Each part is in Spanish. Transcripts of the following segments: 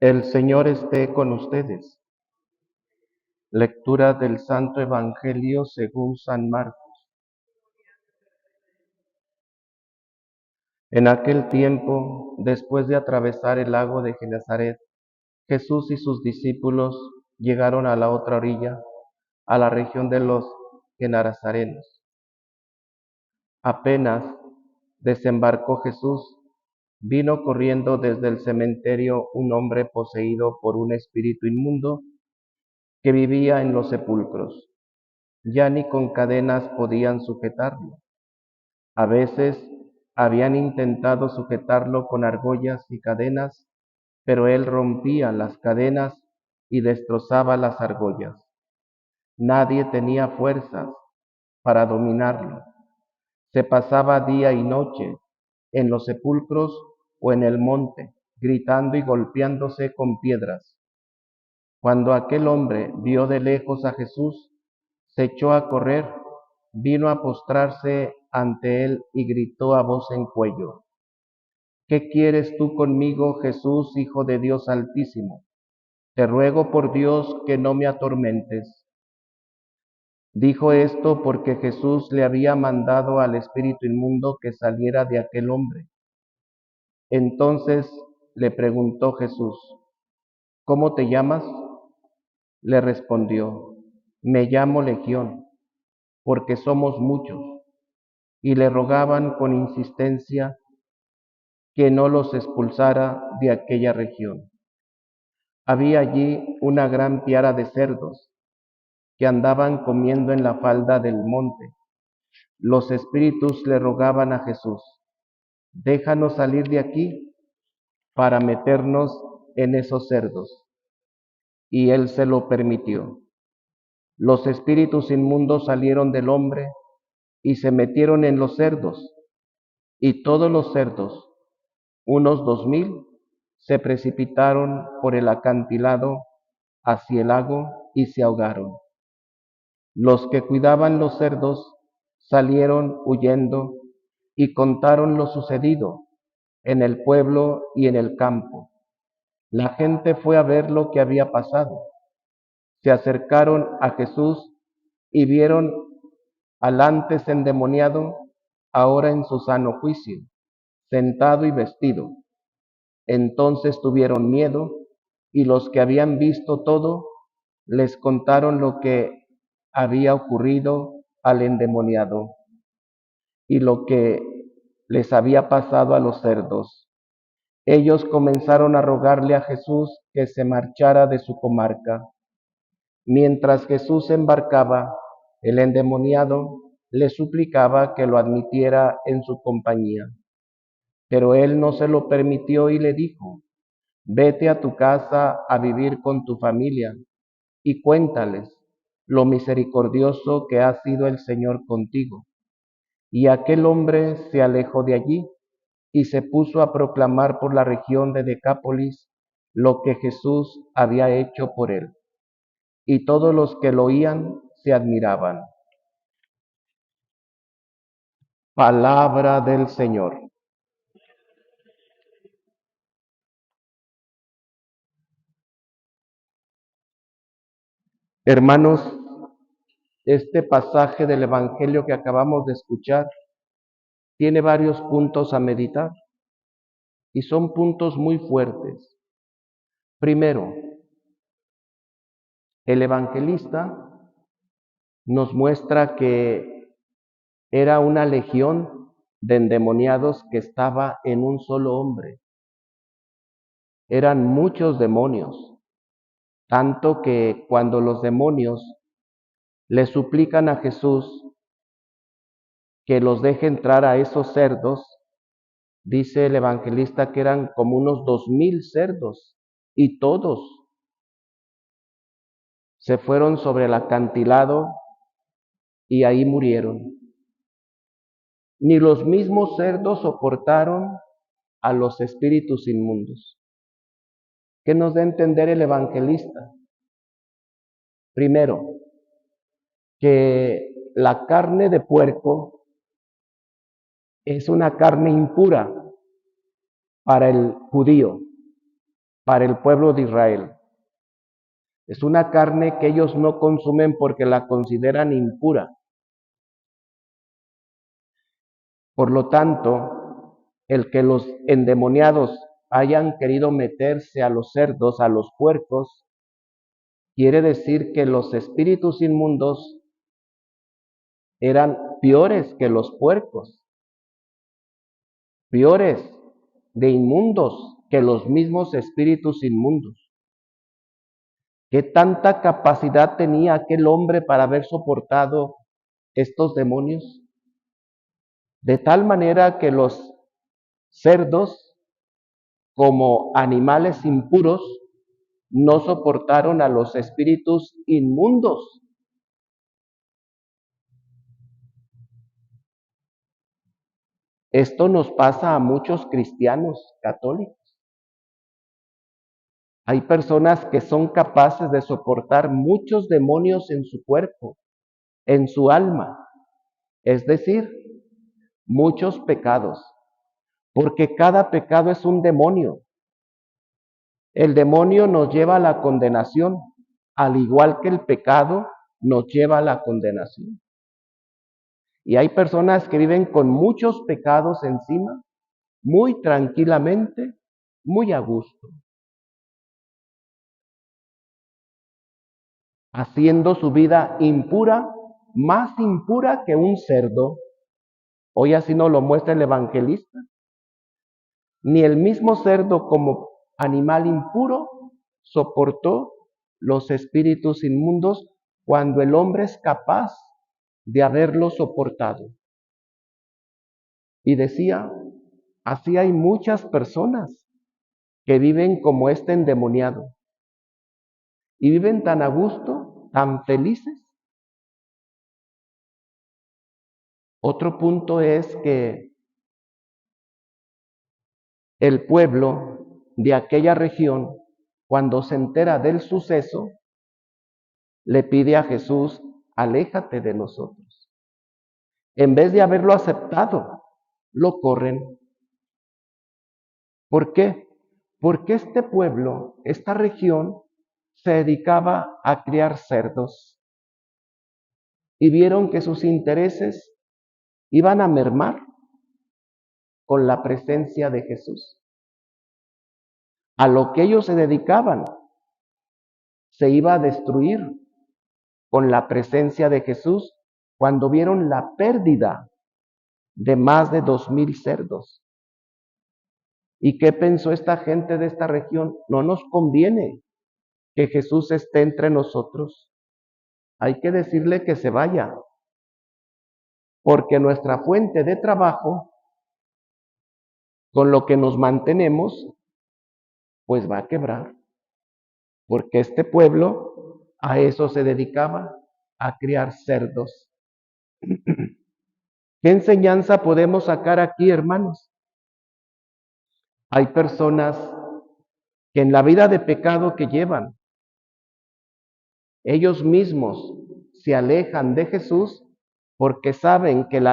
El Señor esté con ustedes. Lectura del Santo Evangelio según San Marcos. En aquel tiempo, después de atravesar el lago de Genezaret, Jesús y sus discípulos llegaron a la otra orilla, a la región de los Genarazarenos. Apenas desembarcó Jesús, vino corriendo desde el cementerio un hombre poseído por un espíritu inmundo que vivía en los sepulcros. Ya ni con cadenas podían sujetarlo. A veces habían intentado sujetarlo con argollas y cadenas, pero él rompía las cadenas y destrozaba las argollas. Nadie tenía fuerzas para dominarlo. Se pasaba día y noche en los sepulcros o en el monte, gritando y golpeándose con piedras. Cuando aquel hombre vio de lejos a Jesús, se echó a correr, vino a postrarse ante él y gritó a voz en cuello: ¿Qué quieres tú conmigo, Jesús, Hijo de Dios Altísimo? Te ruego por Dios que no me atormentes. Dijo esto porque Jesús le había mandado al espíritu inmundo que saliera de aquel hombre. Entonces le preguntó Jesús: ¿Cómo te llamas? Le respondió: Me llamo Legión, porque somos muchos. Y le rogaban con insistencia que no los expulsara de aquella región. Había allí una gran piara de cerdos que andaban comiendo en la falda del monte. Los espíritus le rogaban a Jesús: Déjanos salir de aquí para meternos en esos cerdos. Y él se lo permitió. Los espíritus inmundos salieron del hombre y se metieron en los cerdos, y todos los cerdos, unos 2000, se precipitaron por el acantilado hacia el lago y se ahogaron. Los que cuidaban los cerdos salieron huyendo y contaron lo sucedido en el pueblo y en el campo. La gente fue a ver lo que había pasado. Se acercaron a Jesús y vieron al antes endemoniado, ahora en su sano juicio, sentado y vestido. Entonces tuvieron miedo, y los que habían visto todo les contaron lo que había ocurrido al endemoniado y lo que les había pasado a los cerdos. Ellos comenzaron a rogarle a Jesús que se marchara de su comarca. Mientras Jesús embarcaba, el endemoniado le suplicaba que lo admitiera en su compañía. Pero él no se lo permitió y le dijo: Vete a tu casa a vivir con tu familia y cuéntales lo misericordioso que ha sido el Señor contigo. Y aquel hombre se alejó de allí y se puso a proclamar por la región de Decápolis lo que Jesús había hecho por él. Y todos los que lo oían se admiraban. Palabra del Señor. Hermanos, este pasaje del Evangelio que acabamos de escuchar tiene varios puntos a meditar y son puntos muy fuertes. Primero, el evangelista nos muestra que era una legión de endemoniados que estaba en un solo hombre. Eran muchos demonios, tanto que cuando los demonios le suplican a Jesús que los deje entrar a esos cerdos, dice el evangelista que eran como unos 2000 cerdos, y todos se fueron sobre el acantilado y ahí murieron. Ni los mismos cerdos soportaron a los espíritus inmundos. ¿Qué nos da a entender el evangelista? Primero, que la carne de puerco es una carne impura para el judío, para el pueblo de Israel. Es una carne que ellos no consumen porque la consideran impura. Por lo tanto, el que los endemoniados hayan querido meterse a los cerdos, a los puercos, quiere decir que los espíritus inmundos eran peores que los puercos, peores de inmundos que los mismos espíritus inmundos. ¿Qué tanta capacidad tenía aquel hombre para haber soportado estos demonios? De tal manera que los cerdos, como animales impuros, no soportaron a los espíritus inmundos. Esto nos pasa a muchos cristianos católicos. Hay personas que son capaces de soportar muchos demonios en su cuerpo, en su alma, es decir, muchos pecados, porque cada pecado es un demonio. El demonio nos lleva a la condenación, al igual que el pecado nos lleva a la condenación. Y hay personas que viven con muchos pecados encima, muy tranquilamente, muy a gusto, haciendo su vida impura, más impura que un cerdo. Hoy así nos lo muestra el evangelista. Ni el mismo cerdo como animal impuro soportó los espíritus inmundos cuando el hombre es capaz de haberlo soportado. Y decía, así hay muchas personas que viven como este endemoniado y viven tan a gusto, tan felices. Otro punto es que el pueblo de aquella región, cuando se entera del suceso, le pide a Jesús, aléjate de nosotros. En vez de haberlo aceptado, lo corren. ¿Por qué? Porque este pueblo, esta región, se dedicaba a criar cerdos y vieron que sus intereses iban a mermar con la presencia de Jesús. A lo que ellos se dedicaban se iba a destruir con la presencia de Jesús cuando vieron la pérdida de más de 2000 cerdos. ¿Y qué pensó esta gente de esta región? No nos conviene que Jesús esté entre nosotros. Hay que decirle que se vaya, porque nuestra fuente de trabajo, con lo que nos mantenemos, pues va a quebrar. Porque este pueblo a eso se dedicaba, a criar cerdos. ¿Qué enseñanza podemos sacar aquí, hermanos? Hay personas que en la vida de pecado que llevan, ellos mismos se alejan de Jesús porque saben que al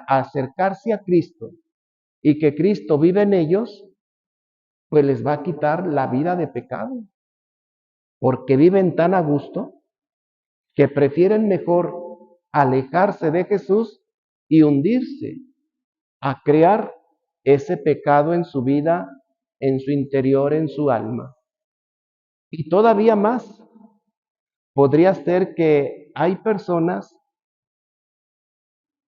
acercarse a Cristo y que Cristo vive en ellos, pues les va a quitar la vida de pecado, porque viven tan a gusto que prefieren mejor alejarse de Jesús y hundirse a crear ese pecado en su vida, en su interior, en su alma. Y todavía más, podría ser que hay personas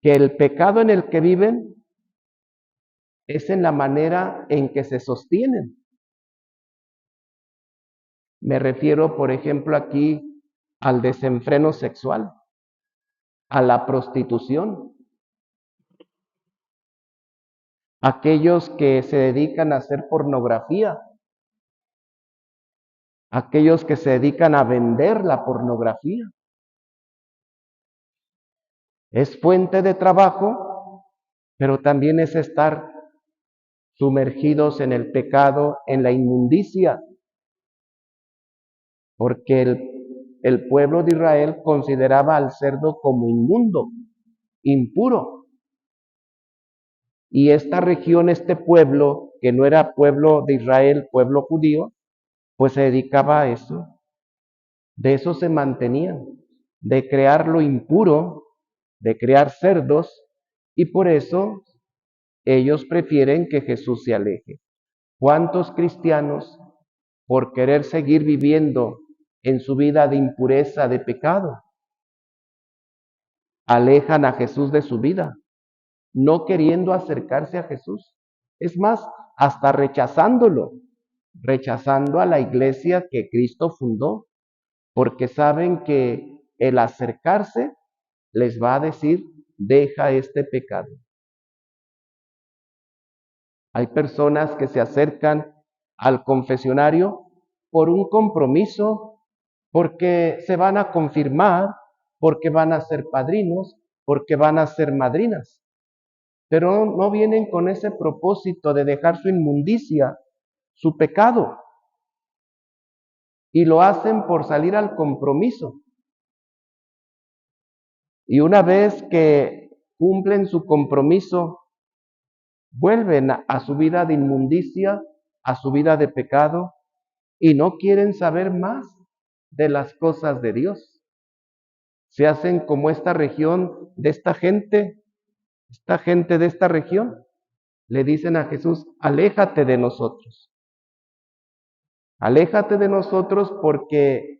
que el pecado en el que viven es en la manera en que se sostienen. Me refiero, por ejemplo, aquí al desenfreno sexual, a la prostitución. Aquellos que se dedican a hacer pornografía, aquellos que se dedican a vender la pornografía. Es fuente de trabajo, pero también es estar sumergidos en el pecado, en la inmundicia, porque el pueblo de Israel consideraba al cerdo como inmundo, impuro. Y esta región, este pueblo, que no era pueblo de Israel, pueblo judío, pues se dedicaba a eso, de eso se mantenían, de crear lo impuro, de crear cerdos, y por eso ellos prefieren que Jesús se aleje. ¿Cuántos cristianos, por querer seguir viviendo en su vida de impureza, de pecado, alejan a Jesús de su vida, no queriendo acercarse a Jesús? Es más, hasta rechazándolo, rechazando a la iglesia que Cristo fundó, porque saben que el acercarse les va a decir, deja este pecado. Hay personas que se acercan al confesionario por un compromiso, porque se van a confirmar, porque van a ser padrinos, porque van a ser madrinas, pero no vienen con ese propósito de dejar su inmundicia, su pecado, y lo hacen por salir al compromiso. Y una vez que cumplen su compromiso, vuelven a su vida de inmundicia, a su vida de pecado, y no quieren saber más de las cosas de Dios. Se hacen como esta región de esta gente de esta región. Le dicen a Jesús, aléjate de nosotros. Aléjate de nosotros porque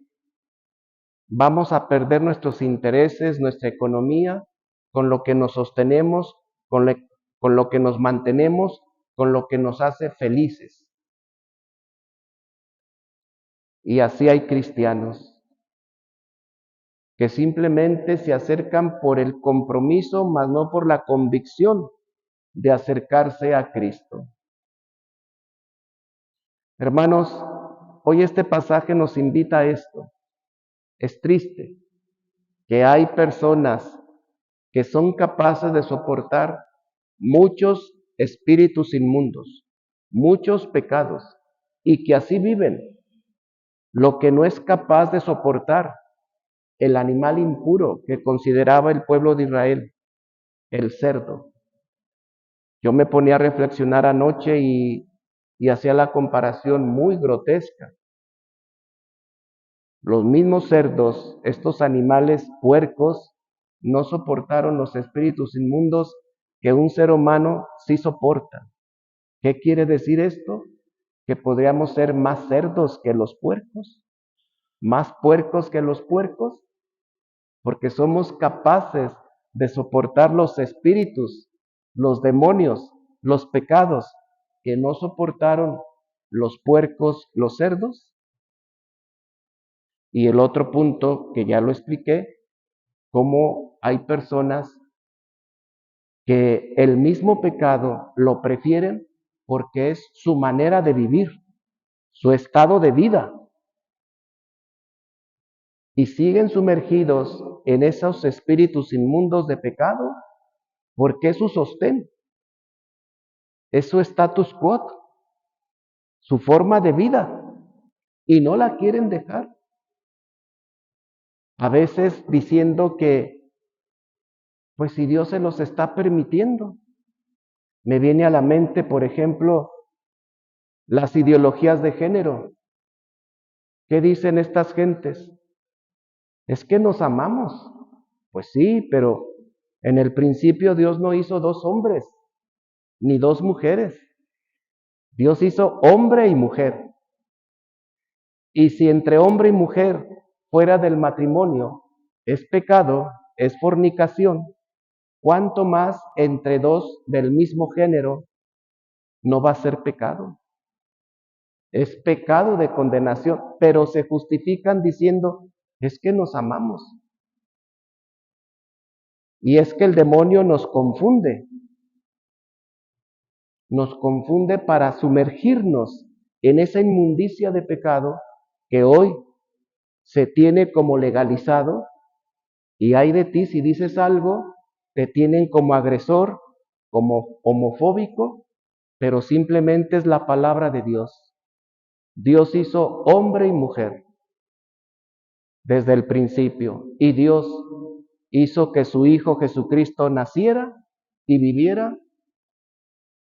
vamos a perder nuestros intereses, nuestra economía, con lo que nos sostenemos, con lo que nos mantenemos, con lo que nos hace felices. Y así hay cristianos que simplemente se acercan por el compromiso, mas no por la convicción de acercarse a Cristo. Hermanos, hoy este pasaje nos invita a esto. Es triste que hay personas que son capaces de soportar muchos espíritus inmundos, muchos pecados, y que así viven. Lo que no es capaz de soportar el animal impuro que consideraba el pueblo de Israel, el cerdo. Yo me ponía a reflexionar anoche y hacía la comparación muy grotesca. Los mismos cerdos, estos animales puercos, no soportaron los espíritus inmundos que un ser humano sí soporta. ¿Qué quiere decir esto? Que podríamos ser más cerdos que los puercos, más puercos que los puercos, porque somos capaces de soportar los espíritus, los demonios, los pecados que no soportaron los puercos, los cerdos. Y el otro punto que ya lo expliqué, cómo hay personas que el mismo pecado lo prefieren porque es su manera de vivir, su estado de vida, y siguen sumergidos en esos espíritus inmundos de pecado porque es su sostén, es su status quo, su forma de vida, y no la quieren dejar. A veces diciendo que, pues si Dios se los está permitiendo. Me viene a la mente, por ejemplo, las ideologías de género. ¿Qué dicen estas gentes? Es que nos amamos. Pues sí, pero en el principio Dios no hizo dos hombres, ni dos mujeres. Dios hizo hombre y mujer. Y si entre hombre y mujer fuera del matrimonio es pecado, es fornicación, ¿cuánto más entre dos del mismo género no va a ser pecado? Es pecado de condenación, pero se justifican diciendo, es que nos amamos. Y es que el demonio nos confunde para sumergirnos en esa inmundicia de pecado que hoy se tiene como legalizado, y hay de ti si dices algo, te tienen como agresor, como homofóbico, pero simplemente es la palabra de Dios. Dios hizo hombre y mujer desde el principio, y Dios hizo que su Hijo Jesucristo naciera y viviera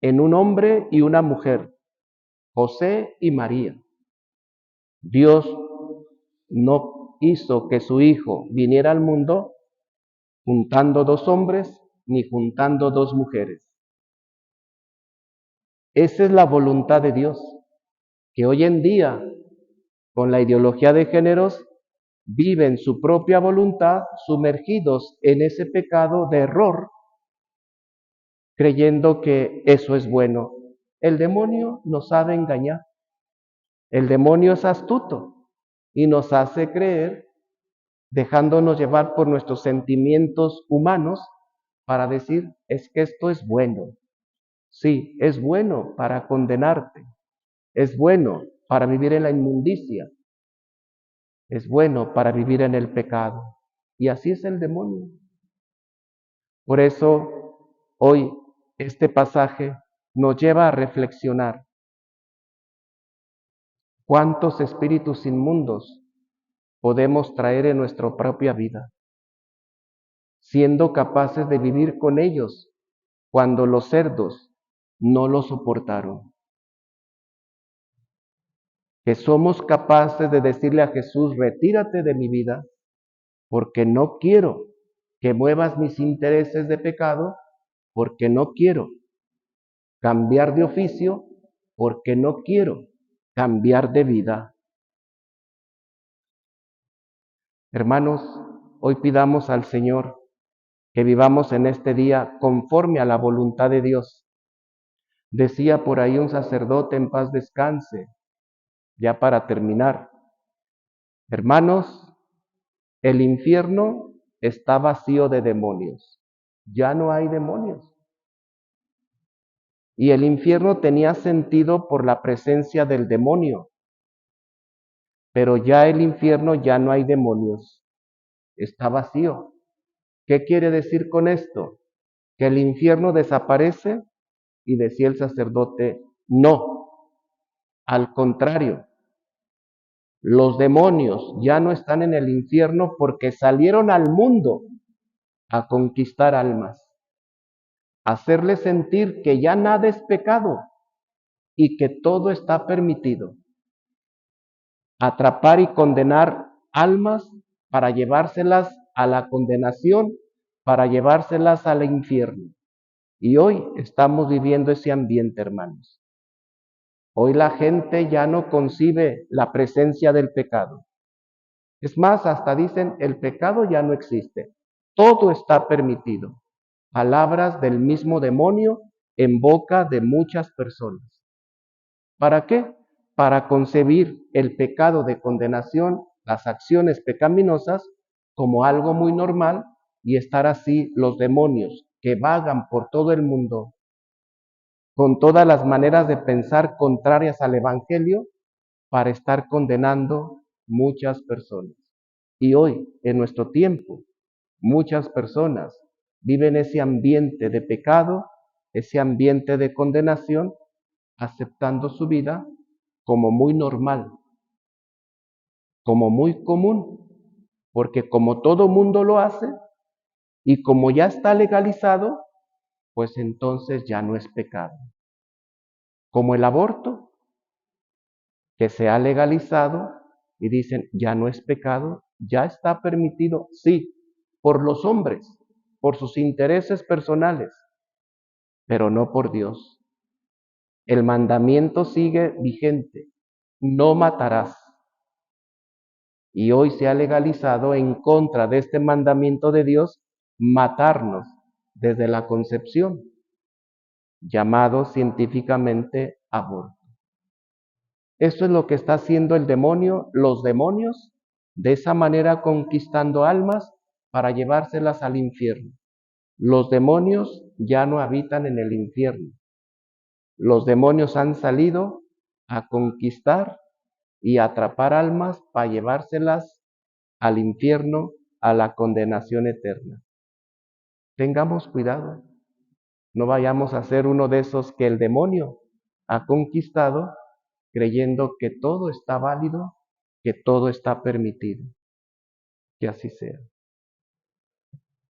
en un hombre y una mujer, José y María. Dios no hizo que su Hijo viniera al mundo juntando dos hombres ni juntando dos mujeres. Esa es la voluntad de Dios, que hoy en día, con la ideología de géneros, viven su propia voluntad sumergidos en ese pecado de error, creyendo que eso es bueno. El demonio nos sabe engañar. El demonio es astuto y nos hace creer, dejándonos llevar por nuestros sentimientos humanos para decir, es que esto es bueno. Sí, es bueno para condenarte, es bueno para vivir en la inmundicia, es bueno para vivir en el pecado. Y así es el demonio. Por eso, hoy este pasaje nos lleva a reflexionar cuántos espíritus inmundos podemos traer en nuestra propia vida, siendo capaces de vivir con ellos cuando los cerdos no lo soportaron. Que somos capaces de decirle a Jesús, retírate de mi vida, porque no quiero que muevas mis intereses de pecado, porque no quiero cambiar de oficio, porque no quiero cambiar de vida. Hermanos, hoy pidamos al Señor que vivamos en este día conforme a la voluntad de Dios. Decía por ahí un sacerdote, en paz descanse, ya para terminar, hermanos, el infierno está vacío de demonios, ya no hay demonios. Y el infierno tenía sentido por la presencia del demonio, pero ya el infierno ya no hay demonios, está vacío. ¿Qué quiere decir con esto? Que el infierno desaparece, y decía el sacerdote, no, al contrario, los demonios ya no están en el infierno porque salieron al mundo a conquistar almas, a hacerles sentir que ya nada es pecado y que todo está permitido. Atrapar y condenar almas para llevárselas a la condenación, para llevárselas al infierno. Y hoy estamos viviendo ese ambiente, hermanos. Hoy la gente ya no concibe la presencia del pecado. Es más, hasta dicen, el pecado ya no existe. Todo está permitido. Palabras del mismo demonio en boca de muchas personas. ¿Para qué? Para concebir el pecado de condenación, las acciones pecaminosas, como algo muy normal y estar así los demonios que vagan por todo el mundo con todas las maneras de pensar contrarias al Evangelio para estar condenando muchas personas. Y hoy, en nuestro tiempo, muchas personas viven ese ambiente de pecado, ese ambiente de condenación, aceptando su vida como muy normal, como muy común, porque como todo mundo lo hace y como ya está legalizado, pues entonces ya no es pecado. Como el aborto, que se ha legalizado y dicen, ya no es pecado, ya está permitido, sí, por los hombres, por sus intereses personales, pero no por Dios. El mandamiento sigue vigente, no matarás. Y hoy se ha legalizado en contra de este mandamiento de Dios matarnos desde la concepción, llamado científicamente aborto. Esto es lo que está haciendo el demonio, los demonios, de esa manera conquistando almas para llevárselas al infierno. Los demonios ya no habitan en el infierno. Los demonios han salido a conquistar y atrapar almas para llevárselas al infierno, a la condenación eterna. Tengamos cuidado, no vayamos a ser uno de esos que el demonio ha conquistado creyendo que todo está válido, que todo está permitido. Que así sea.